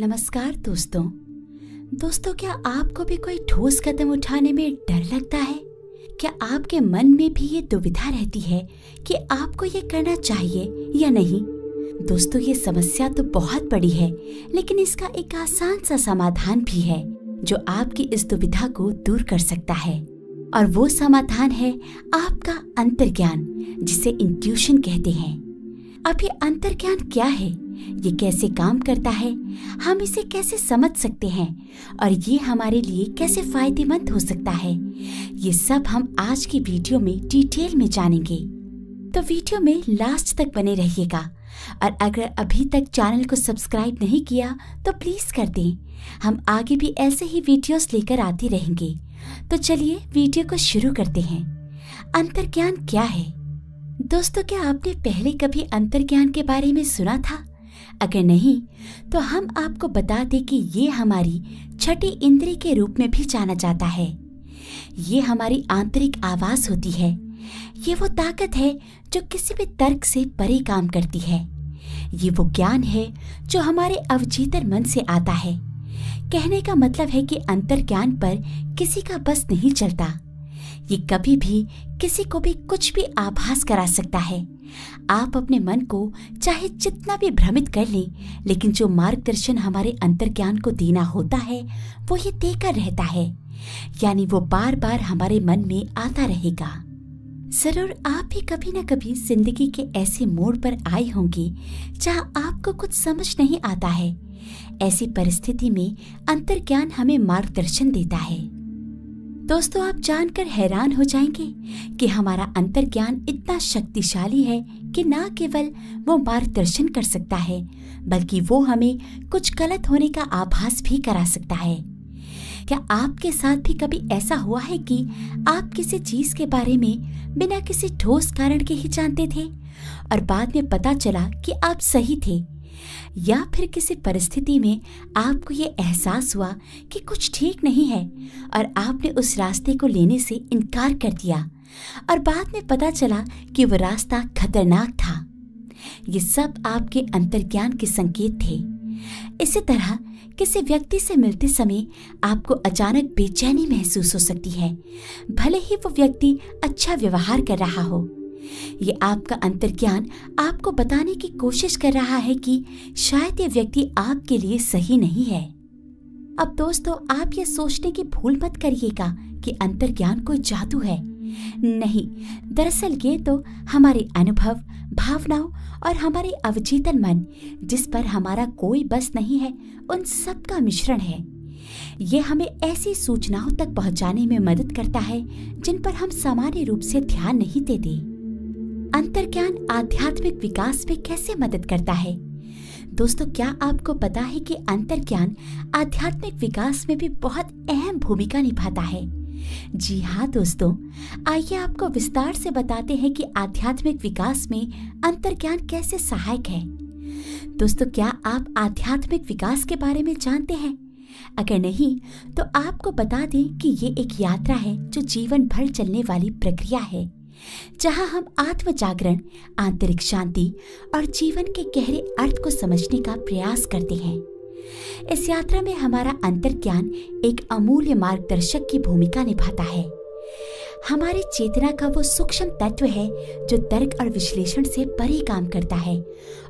नमस्कार दोस्तों, क्या आपको भी कोई ठोस कदम उठाने में डर लगता है? क्या आपके मन में भी ये दुविधा रहती है कि आपको ये करना चाहिए या नहीं? दोस्तों, ये समस्या तो बहुत बड़ी है, लेकिन इसका एक आसान सा समाधान भी है जो आपकी इस दुविधा को दूर कर सकता है। और वो समाधान है आपका अंतर्ज्ञान, जिसे इंट्यूशन कहते हैं। अब ये अंतर्ज्ञान क्या है, ये कैसे काम करता है, हम इसे कैसे समझ सकते हैं और ये हमारे लिए कैसे फायदेमंद हो सकता है, ये सब हम आज की वीडियो में डिटेल में जानेंगे। तो वीडियो में लास्ट तक बने रहिएगा। और अगर अभी तक चैनल को सब्सक्राइब नहीं किया तो प्लीज कर दें। हम आगे भी ऐसे ही वीडियोस लेकर आते रहेंगे। तो चलिए वीडियो को शुरू करते हैं। अंतर्ज्ञान क्या है? दोस्तों, क्या आपने पहले कभी अंतर्ज्ञान के बारे में सुना था? अगर नहीं तो हम आपको बता दें कि ये हमारी छठी इंद्रिय के रूप में भी जाना जाता है। ये हमारी आंतरिक आवाज होती है। ये वो ताकत है जो किसी भी तर्क से परे काम करती है। ये वो ज्ञान है जो हमारे अवचेतन मन से आता है। कहने का मतलब है कि अंतर्ज्ञान पर किसी का बस नहीं चलता। ये कभी भी किसी को भी कुछ भी आभास करा सकता है। आप अपने मन को चाहे जितना भी भ्रमित कर लें, लेकिन जो मार्गदर्शन हमारे अंतर्ज्ञान को देना होता है वो ये देकर रहता है। यानी वो बार बार हमारे मन में आता रहेगा। जरूर आप भी कभी न कभी जिंदगी के ऐसे मोड़ पर आए होंगे जहां आपको कुछ समझ नहीं आता है। ऐसी परिस्थिति में अंतर्ज्ञान हमें मार्गदर्शन देता है। दोस्तों, आप जानकर हैरान हो जाएंगे कि हमारा अंतर्ज्ञान इतना शक्तिशाली है कि न केवल वो मार्गदर्शन कर सकता है, बल्कि वो हमें कुछ गलत होने का आभास भी करा सकता है। क्या आपके साथ भी कभी ऐसा हुआ है कि आप किसी चीज के बारे में बिना किसी ठोस कारण के ही जानते थे और बाद में पता चला कि आप सही थे? या फिर किसी परिस्थिति में आपको ये एहसास हुआ कि कुछ ठीक नहीं है और आपने उस रास्ते को लेने से इनकार कर दिया और बाद में पता चला कि वो रास्ता खतरनाक था। ये सब आपके अंतर्ज्ञान के संकेत थे। इसी तरह किसी व्यक्ति से मिलते समय आपको अचानक बेचैनी महसूस हो सकती है, भले ही वो व्यक्ति अच्छा व्यवहार कर रहा हो। ये आपका अंतर्ज्ञान आपको बताने की कोशिश कर रहा है कि शायद ये व्यक्ति आपके लिए सही नहीं है। अब दोस्तों, आप ये सोचने की भूल मत करिएगा कि अंतर्ज्ञान कोई जादू है। नहीं, दरअसल ये तो हमारे अनुभव, भावनाओं और हमारे अवचेतन मन, जिस पर हमारा कोई बस नहीं है, उन सब का मिश्रण है। ये हमें ऐसी सूचनाओं तक पहुंचाने में मदद करता है जिन पर हम सामान्य रूप से ध्यान नहीं देते। अंतर्ज्ञान आध्यात्मिक विकास में कैसे मदद करता है? दोस्तों, क्या आपको पता है कि अंतर्ज्ञान आध्यात्मिक विकास में भी बहुत अहम भूमिका निभाता है? जी हाँ दोस्तों, आइए आपको विस्तार से बताते हैं कि आध्यात्मिक विकास में अंतर्ज्ञान कैसे सहायक है। दोस्तों, क्या आप आध्यात्मिक विकास के बारे में जानते हैं? अगर नहीं तो आपको बता दें कि ये एक यात्रा है जो जीवन भर चलने वाली प्रक्रिया है, जहां हम आत्म जागरण, आंतरिक शांति और जीवन के गहरे अर्थ को समझने का प्रयास करते हैं। इस यात्रा में हमारा अंतर्ज्ञान एक अमूल्य मार्गदर्शक की भूमिका निभाता है। हमारी चेतना का वो सूक्ष्म तत्व है जो तर्क और विश्लेषण से परे काम करता है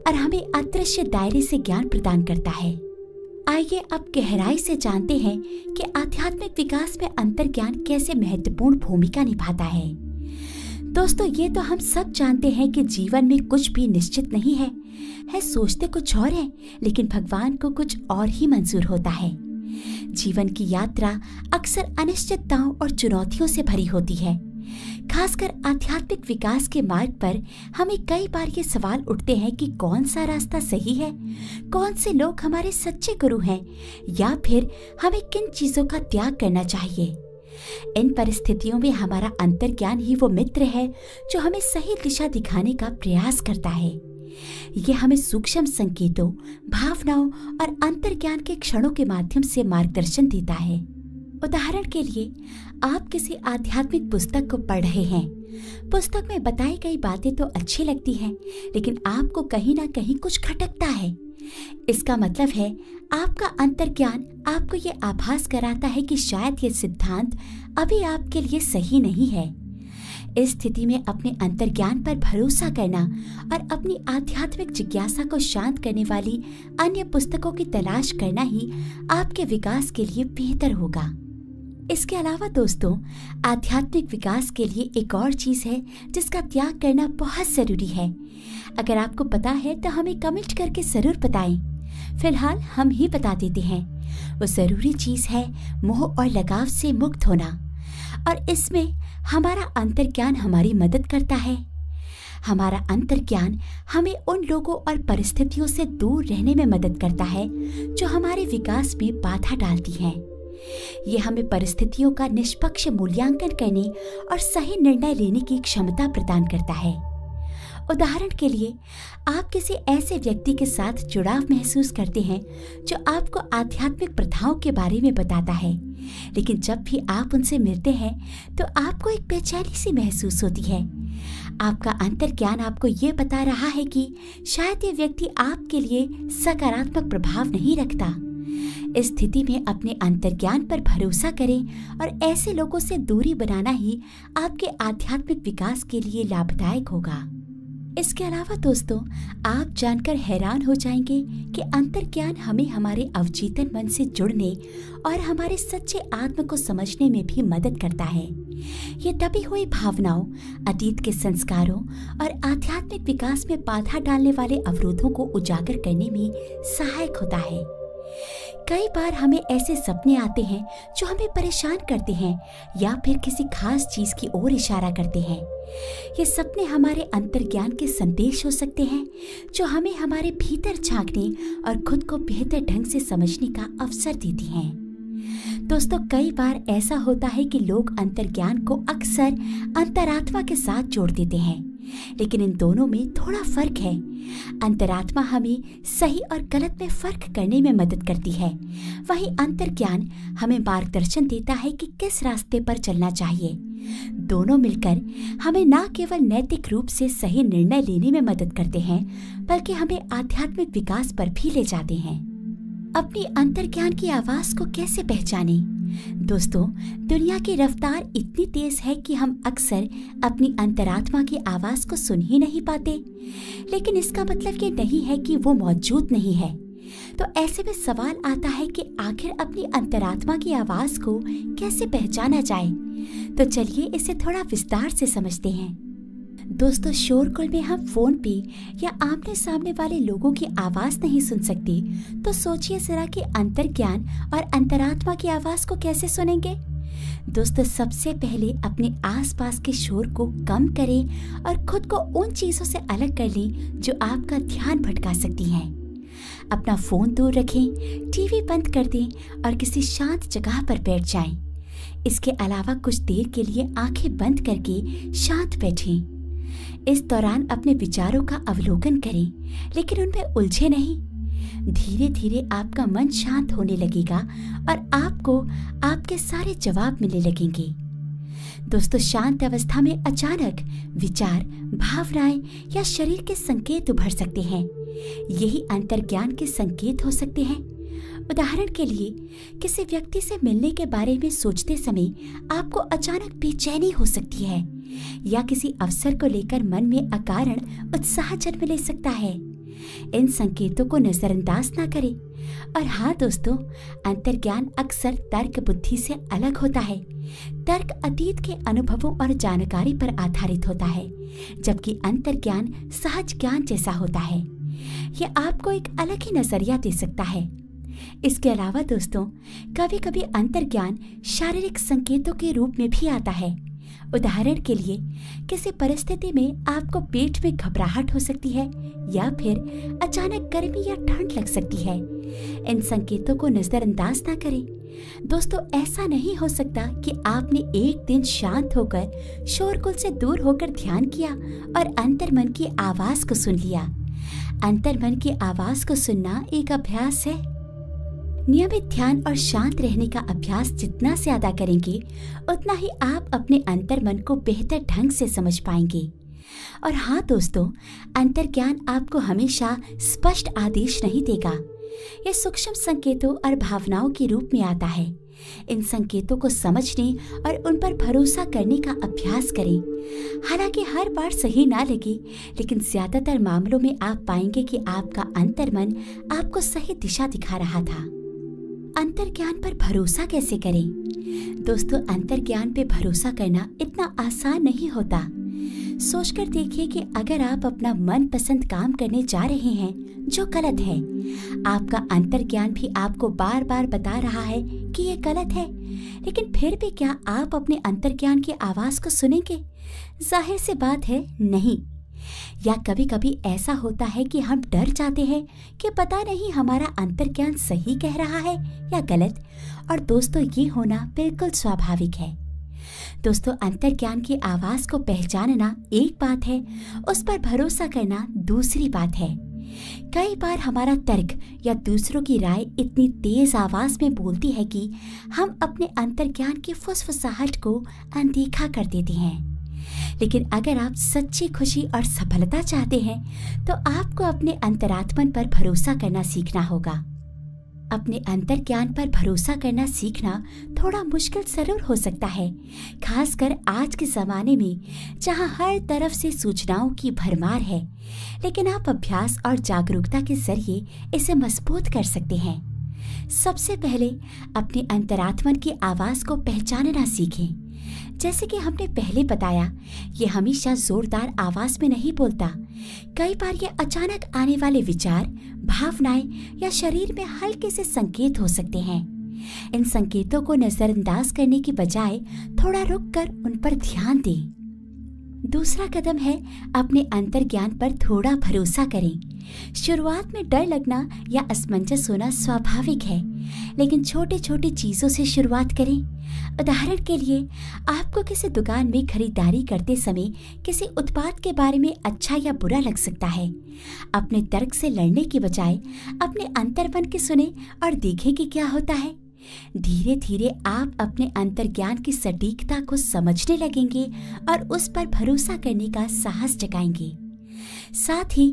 और हमें अदृश्य दायरे से ज्ञान प्रदान करता है। आइए अब गहराई से जानते हैं कि आध्यात्मिक विकास में अंतर्ज्ञान कैसे महत्वपूर्ण भूमिका निभाता है। दोस्तों, ये तो हम सब जानते हैं कि जीवन में कुछ भी निश्चित नहीं है। सोचते कुछ और है, लेकिन भगवान को कुछ और ही मंजूर होता है। जीवन की यात्रा अक्सर अनिश्चितताओं और चुनौतियों से भरी होती है। खासकर आध्यात्मिक विकास के मार्ग पर हमें कई बार ये सवाल उठते हैं कि कौन सा रास्ता सही है, कौन से लोग हमारे सच्चे गुरु हैं, या फिर हमें किन चीजों का त्याग करना चाहिए। इन परिस्थितियों में हमारा अंतर्ज्ञान ही वो मित्र है जो हमें सही दिशा दिखाने का प्रयास करता है। ये हमें सूक्ष्म संकेतों, भावनाओं और अंतर्ज्ञान के क्षणों के माध्यम से मार्गदर्शन देता है। उदाहरण के लिए, आप किसी आध्यात्मिक पुस्तक को पढ़ रहे हैं। पुस्तक में बताई गई बातें तो अच्छी लगती हैं, लेकिन आपको कहीं ना कहीं कुछ खटकता है। इसका मतलब है आपका अंतर्ज्ञान आपको ये आभास कराता है कि शायद ये सिद्धांत अभी आपके लिए सही नहीं है। इस स्थिति में अपने अंतर्ज्ञान पर भरोसा करना और अपनी आध्यात्मिक जिज्ञासा को शांत करने वाली अन्य पुस्तकों की तलाश करना ही आपके विकास के लिए बेहतर होगा। इसके अलावा दोस्तों, आध्यात्मिक विकास के लिए एक और चीज है जिसका त्याग करना बहुत जरूरी है। अगर आपको पता है तो हमें कमेंट करके जरूर बताएं। फिलहाल हम ही बता देते हैं। वो जरूरी चीज है मोह और लगाव से मुक्त होना, और इसमें हमारा अंतर्ज्ञान हमारी मदद करता है। हमारा अंतर्ज्ञान हमें उन लोगों और परिस्थितियों से दूर रहने में मदद करता है जो हमारे विकास में बाधा डालती हैं। ये हमें परिस्थितियों का निष्पक्ष मूल्यांकन करने और सही निर्णय लेने की क्षमता प्रदान करता है। उदाहरण के लिए, आप किसी ऐसे व्यक्ति के साथ जुड़ाव महसूस करते हैं जो आपको आध्यात्मिक प्रथाओं के बारे में बताता है, लेकिन जब भी आप उनसे मिलते हैं तो आपको एक बेचैनी सी महसूस होती है। आपका अंतर्ज्ञान आपको ये बता रहा है कि शायद ये व्यक्ति आपके लिए सकारात्मक प्रभाव नहीं रखता। इस स्थिति में अपने अंतर्ज्ञान पर भरोसा करें और ऐसे लोगों से दूरी बनाना ही आपके आध्यात्मिक विकास के लिए लाभदायक होगा। इसके अलावा दोस्तों, आप जानकर हैरान हो जाएंगे कि अंतर्ज्ञान हमें हमारे अवचेतन मन से जुड़ने और हमारे सच्चे आत्म को समझने में भी मदद करता है। ये दबी हुई भावनाओं, अतीत के संस्कारों और आध्यात्मिक विकास में बाधा डालने वाले अवरोधों को उजागर करने में सहायक होता है। कई बार हमें ऐसे सपने आते हैं जो हमें परेशान करते हैं या फिर किसी खास चीज की ओर इशारा करते हैं। ये सपने हमारे अंतर्ज्ञान के संदेश हो सकते हैं जो हमें हमारे भीतर झांकने और खुद को बेहतर ढंग से समझने का अवसर देती हैं। दोस्तों, कई बार ऐसा होता है कि लोग अंतर्ज्ञान को अक्सर अंतरात्मा के साथ जोड़ देते हैं, लेकिन इन दोनों में थोड़ा फर्क है। अंतरात्मा हमें सही और गलत में फर्क करने में मदद करती है, वहीं अंतर्ज्ञान हमें मार्गदर्शन देता है कि किस रास्ते पर चलना चाहिए। दोनों मिलकर हमें न केवल नैतिक रूप से सही निर्णय लेने में मदद करते हैं, बल्कि हमें आध्यात्मिक विकास पर भी ले जाते हैं। अपनी अंतर्ज्ञान की आवाज को कैसे पहचानें? दोस्तों, दुनिया की रफ्तार इतनी तेज है कि हम अक्सर अपनी अंतरात्मा की आवाज को सुन ही नहीं पाते, लेकिन इसका मतलब ये नहीं है कि वो मौजूद नहीं है। तो ऐसे में सवाल आता है कि आखिर अपनी अंतरात्मा की आवाज को कैसे पहचाना जाए? तो चलिए इसे थोड़ा विस्तार से समझते हैं। दोस्तों, शोरगुल में हम फोन पे या आमने सामने वाले लोगों की आवाज नहीं सुन सकते, तो सोचिए जरा कि अंतर्ज्ञान और अंतरात्मा की आवाज को कैसे सुनेंगे? दोस्तों, सबसे पहले अपने आसपास के शोर को कम करें और खुद को उन चीजों से अलग कर लें जो आपका ध्यान भटका सकती हैं। अपना फोन दूर रखें, टीवी बंद कर दें और किसी शांत जगह पर बैठ जाएं। इसके अलावा कुछ देर के लिए आंखें बंद करके शांत बैठें। इस दौरान अपने विचारों का अवलोकन करें, लेकिन उनमें उलझे नहीं। धीरे धीरे आपका मन शांत होने लगेगा और आपको आपके सारे जवाब मिलने लगेंगे। दोस्तों, शांत अवस्था में अचानक विचार, भावनाएं या शरीर के संकेत उभर सकते हैं। यही अंतर्ज्ञान के संकेत हो सकते हैं। उदाहरण के लिए, किसी व्यक्ति से मिलने के बारे में सोचते समय आपको अचानक बेचैनी हो सकती है, या किसी अवसर को लेकर मन में अकारण उत्साह जन्म ले सकता है। इन संकेतों को नजरअंदाज ना करें। और हाँ दोस्तों, अंतर्ज्ञान अक्सर तर्क बुद्धि से अलग होता है। तर्क अतीत के अनुभवों और जानकारी पर आधारित होता है, जबकि अंतर्ज्ञान सहज ज्ञान जैसा होता है। यह आपको एक अलग ही नजरिया दे सकता है। इसके अलावा दोस्तों, कभी कभी अंतर्ज्ञान शारीरिक संकेतों के रूप में भी आता है। उदाहरण के लिए, किसी परिस्थिति में आपको पेट में घबराहट हो सकती है या फिर अचानक गर्मी या ठंड लग सकती है। इन संकेतों को नजरअंदाज ना करें। दोस्तों, ऐसा नहीं हो सकता कि आपने एक दिन शांत होकर शोरगुल से दूर होकर ध्यान किया और अंतर्मन की आवाज को सुन लिया। अंतर्मन की आवाज को सुनना एक अभ्यास है। नियमित ध्यान और शांत रहने का अभ्यास जितना ज्यादा करेंगे, उतना ही आप अपने अंतर्मन को बेहतर ढंग से समझ पाएंगे। और हाँ दोस्तों, अंतर्ज्ञान आपको हमेशा स्पष्ट आदेश नहीं देगा। ये सूक्ष्म संकेतों और भावनाओं के रूप में आता है। इन संकेतों को समझने और उन पर भरोसा करने का अभ्यास करें। हालांकि हर बार सही ना लगे, लेकिन ज्यादातर मामलों में आप पाएंगे कि आपका अंतर्मन आपको सही दिशा दिखा रहा था। अंतर्ज्ञान पर भरोसा कैसे करें? दोस्तों, अंतर्ज्ञान पे भरोसा करना इतना आसान नहीं होता। सोचकर देखिए कि अगर आप अपना मनपसंद काम करने जा रहे हैं जो गलत है, आपका अंतर्ज्ञान भी आपको बार बार बता रहा है कि ये गलत है, लेकिन फिर भी क्या आप अपने अंतर्ज्ञान की आवाज को सुनेंगे? जाहिर सी बात है, नहीं। या कभी कभी ऐसा होता है कि हम डर जाते हैं कि पता नहीं हमारा अंतर्ज्ञान सही कह रहा है या गलत। और दोस्तों, ये होना बिल्कुल स्वाभाविक है। दोस्तों, अंतर्ज्ञान की आवाज को पहचानना एक बात है, उस पर भरोसा करना दूसरी बात है। कई बार हमारा तर्क या दूसरों की राय इतनी तेज आवाज में बोलती है कि हम अपने अंतर्ज्ञान की फुसफुसाहट को अनदेखा कर देते हैं। लेकिन अगर आप सच्ची खुशी और सफलता चाहते हैं तो आपको अपने अंतरात्मन पर भरोसा करना सीखना होगा। अपने अंतर्ज्ञान पर भरोसा करना सीखना थोड़ा मुश्किल जरूर हो सकता है, खासकर आज के ज़माने में जहां हर तरफ से सूचनाओं की भरमार है। लेकिन आप अभ्यास और जागरूकता के जरिए इसे मजबूत कर सकते हैं। सबसे पहले अपने अंतरात्मन की आवाज़ को पहचानना सीखें। जैसे कि हमने पहले बताया, ये हमेशा जोरदार आवाज में नहीं बोलता। कई बार ये अचानक आने वाले विचार, भावनाएं या शरीर में हल्के से संकेत हो सकते हैं। इन संकेतों को नजरअंदाज करने की बजाय थोड़ा रुककर उन पर ध्यान दें। दूसरा कदम है अपने अंतर्ज्ञान पर थोड़ा भरोसा करें। शुरुआत में डर लगना या असमंजस होना स्वाभाविक है, लेकिन छोटी छोटी चीजों से शुरुआत करें। उदाहरण के लिए, आपको किसी दुकान में खरीदारी करते समय किसी उत्पाद के बारे में अच्छा या बुरा लग सकता है। अपने तर्क से लड़ने की बजाय अपने अंतर्मन की सुने और देखें कि क्या होता है। धीरे धीरे आप अपने अंतर्ज्ञान की सटीकता को समझने लगेंगे और उस पर भरोसा करने का साहस जगाएंगे। साथ ही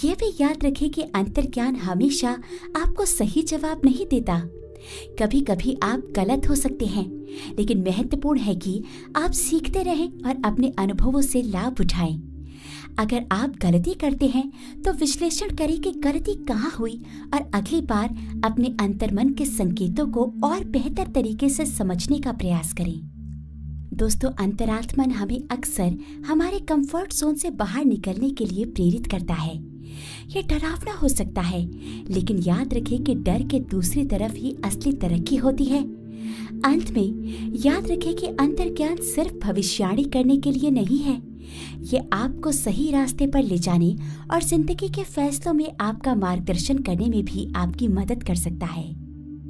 ये भी याद रखें कि अंतर्ज्ञान हमेशा आपको सही जवाब नहीं देता। कभी कभी आप गलत हो सकते हैं, लेकिन महत्वपूर्ण है कि आप सीखते रहें और अपने अनुभवों से लाभ उठाएं। अगर आप गलती करते हैं तो विश्लेषण करें कि गलती कहाँ हुई और अगली बार अपने अंतर्मन के संकेतों को और बेहतर तरीके से समझने का प्रयास करें। दोस्तों, अंतरात्मन हमें अक्सर हमारे कंफर्ट जोन से बाहर निकलने के लिए प्रेरित करता है। ये डरावना हो सकता है, लेकिन याद रखें कि डर के दूसरी तरफ ही असली तरक्की होती है। अंत में याद रखें कि अंतर्ज्ञान सिर्फ भविष्यवाणी करने के लिए नहीं है, ये आपको सही रास्ते पर ले जाने और जिंदगी के फैसलों में आपका मार्गदर्शन करने में भी आपकी मदद कर सकता है।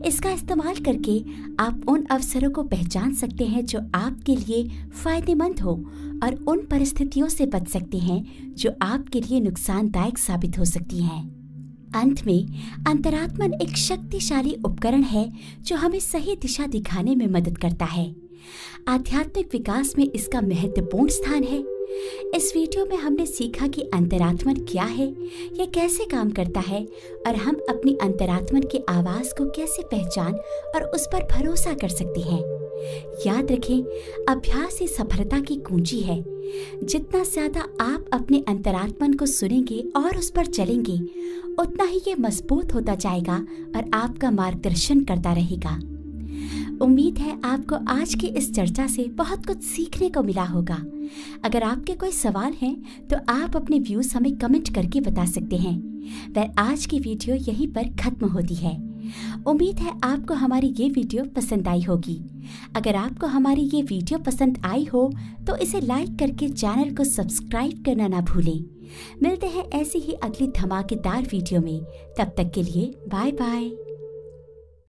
इसका इस्तेमाल करके आप उन अवसरों को पहचान सकते हैं जो आपके लिए फायदेमंद हो और उन परिस्थितियों से बच सकते हैं जो आपके लिए नुकसानदायक साबित हो सकती हैं। अंत में अंतरात्मन एक शक्तिशाली उपकरण है जो हमें सही दिशा दिखाने में मदद करता है। आध्यात्मिक विकास में इसका महत्वपूर्ण स्थान है। इस वीडियो में हमने सीखा कि अंतरात्मन क्या है, यह कैसे काम करता है और हम अपनी अंतरात्मन की आवाज को कैसे पहचान और उस पर भरोसा कर सकते हैं। याद रखें, अभ्यास ही सफलता की कुंजी है। जितना ज्यादा आप अपने अंतरात्मन को सुनेंगे और उस पर चलेंगे, उतना ही ये मजबूत होता जाएगा और आपका मार्गदर्शन करता रहेगा। उम्मीद है आपको आज की इस चर्चा से बहुत कुछ सीखने को मिला होगा। अगर आपके कोई सवाल हैं तो आप अपने व्यूज हमें कमेंट करके बता सकते हैं। वह आज की वीडियो यहीं पर खत्म होती है। उम्मीद है आपको हमारी ये वीडियो पसंद आई होगी। अगर आपको हमारी ये वीडियो पसंद आई हो तो इसे लाइक करके चैनल को सब्सक्राइब करना ना भूलें। मिलते हैं ऐसी ही अगली धमाकेदार वीडियो में। तब तक के लिए बाय बाय।